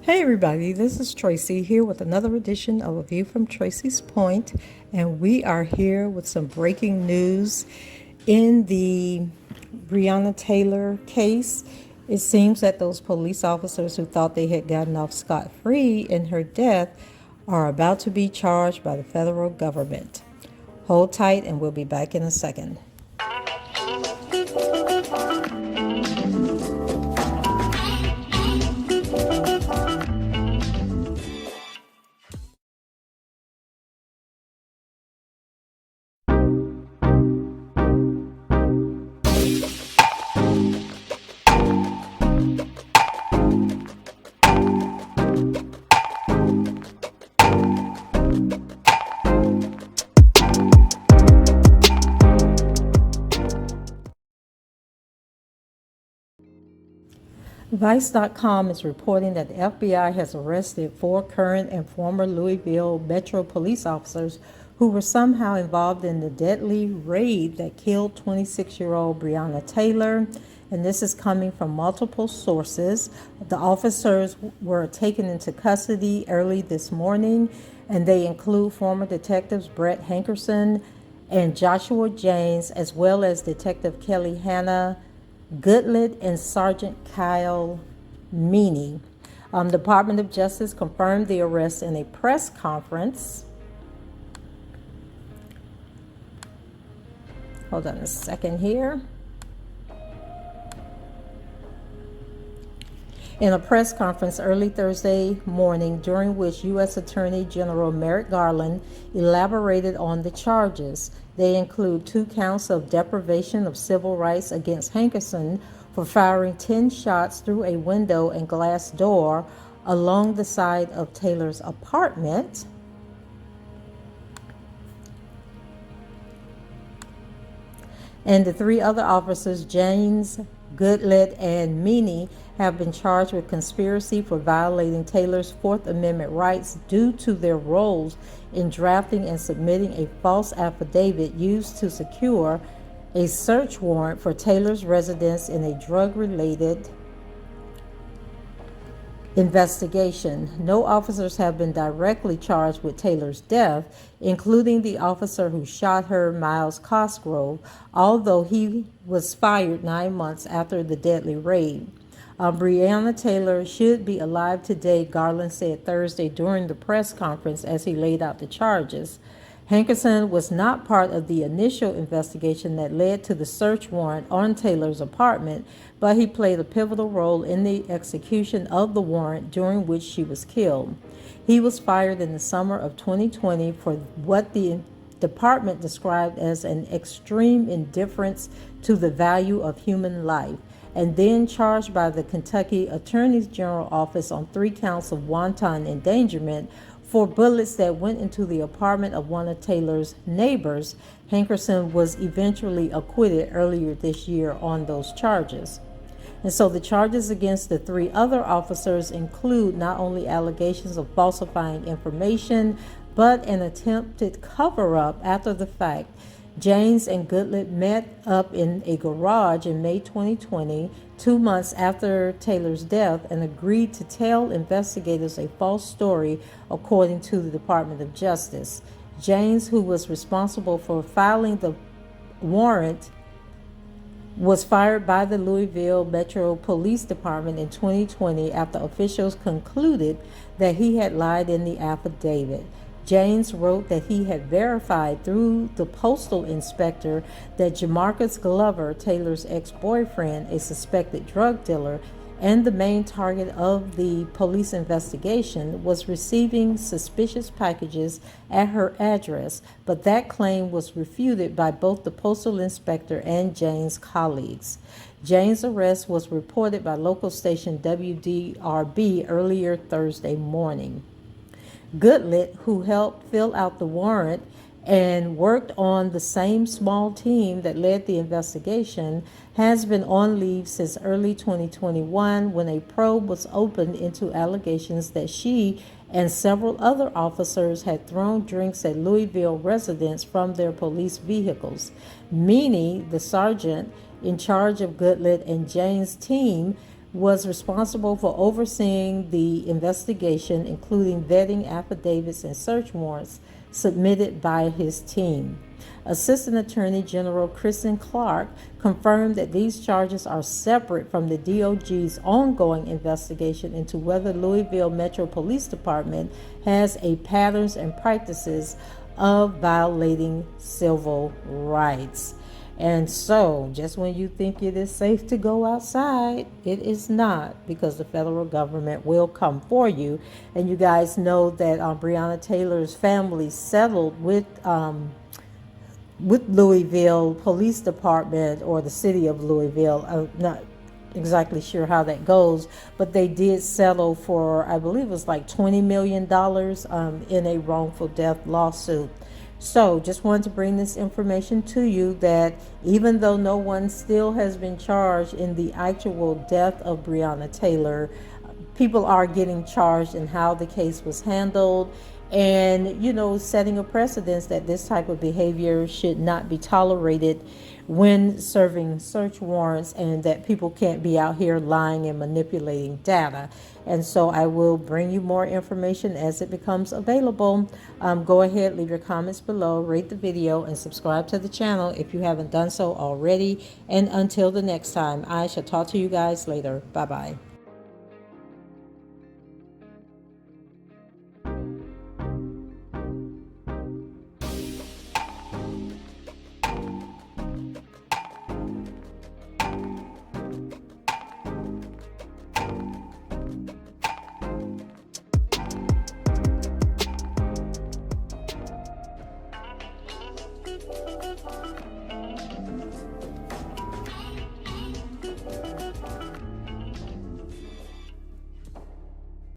Hey everybody, this is Tracy here with another edition of A View from Tracy's Point, and we are here with some breaking news in the Breonna Taylor case. It seems that those police officers who thought they had gotten off scot-free in her death are about to be charged by the federal government. Hold tight and we'll be back in a second. Vice.com is reporting that the FBI has arrested 4 current and former Louisville Metro police officers who were somehow involved in the deadly raid that killed 26-year-old Breonna Taylor. And this is coming from multiple sources. The officers were taken into custody early this morning, and they include former detectives Brett Hankerson and Joshua James, as well as Detective Kelly Hannah Goodlet and Sergeant Kyle Meany. The Department of Justice confirmed the arrest in a press conference. Hold on a second here. In a press conference early Thursday morning, during which U.S. Attorney General Merrick Garland elaborated on the charges. They include 2 counts of deprivation of civil rights against Hankerson for firing 10 shots through a window and glass door along the side of Taylor's apartment. And the 3 other officers, James, Goodlet, and Meany, have been charged with conspiracy for violating Taylor's Fourth Amendment rights due to their roles in drafting and submitting a false affidavit used to secure a search warrant for Taylor's residence in a drug-related investigation. No officers have been directly charged with Taylor's death, including the officer who shot her, Miles Cosgrove, although he was fired 9 months after the deadly raid. Breonna Taylor should be alive today, Garland said Thursday during the press conference as he laid out the charges. Hankerson was not part of the initial investigation that led to the search warrant on Taylor's apartment, but he played a pivotal role in the execution of the warrant during which she was killed. He was fired in the summer of 2020 for what the department described as an extreme indifference to the value of human life, and then charged by the Kentucky Attorney General's Office on 3 counts of wanton endangerment for bullets that went into the apartment of one of Taylor's neighbors. Hankerson was eventually acquitted earlier this year on those charges. And so the charges against the 3 other officers include not only allegations of falsifying information, but an attempted cover-up after the fact. James and Goodlet met up in a garage in May 2020, 2 months after Taylor's death, and agreed to tell investigators a false story, according to the Department of Justice. James, who was responsible for filing the warrant, was fired by the Louisville Metro Police Department in 2020 after officials concluded that he had lied in the affidavit. James wrote that he had verified through the postal inspector that Jamarcus Glover, Taylor's ex-boyfriend, a suspected drug dealer and the main target of the police investigation, was receiving suspicious packages at her address, but that claim was refuted by both the postal inspector and James' colleagues. James' arrest was reported by local station WDRB earlier Thursday morning. Goodlet, who helped fill out the warrant and worked on the same small team that led the investigation, has been on leave since early 2021 when a probe was opened into allegations that she and several other officers had thrown drinks at Louisville residents from their police vehicles. Meany, the sergeant in charge of Goodlet and James' team, was responsible for overseeing the investigation, including vetting affidavits and search warrants submitted by his team. Assistant Attorney General Kristen Clark confirmed that these charges are separate from the DOJ's ongoing investigation into whether Louisville Metro Police Department has a patterns and practices of violating civil rights. And so, just when you think it is safe to go outside, it is not, because the federal government will come for you. And you guys know that Breonna Taylor's family settled with Louisville Police Department, or the city of Louisville. I'm not exactly sure how that goes, but they did settle for, I believe it was like $20 million in a wrongful death lawsuit. So just wanted to bring this information to you, that even though no one still has been charged in the actual death of Breonna Taylor, people are getting charged in how the case was handled, and, you know, setting a precedence that this type of behavior should not be tolerated when serving search warrants, and that people can't be out here lying and manipulating data. And so I will bring you more information as it becomes available. Go ahead, leave your comments below, rate the video, and subscribe to the channel if you haven't done so already. And until the next time, I shall talk to you guys later. Bye-bye.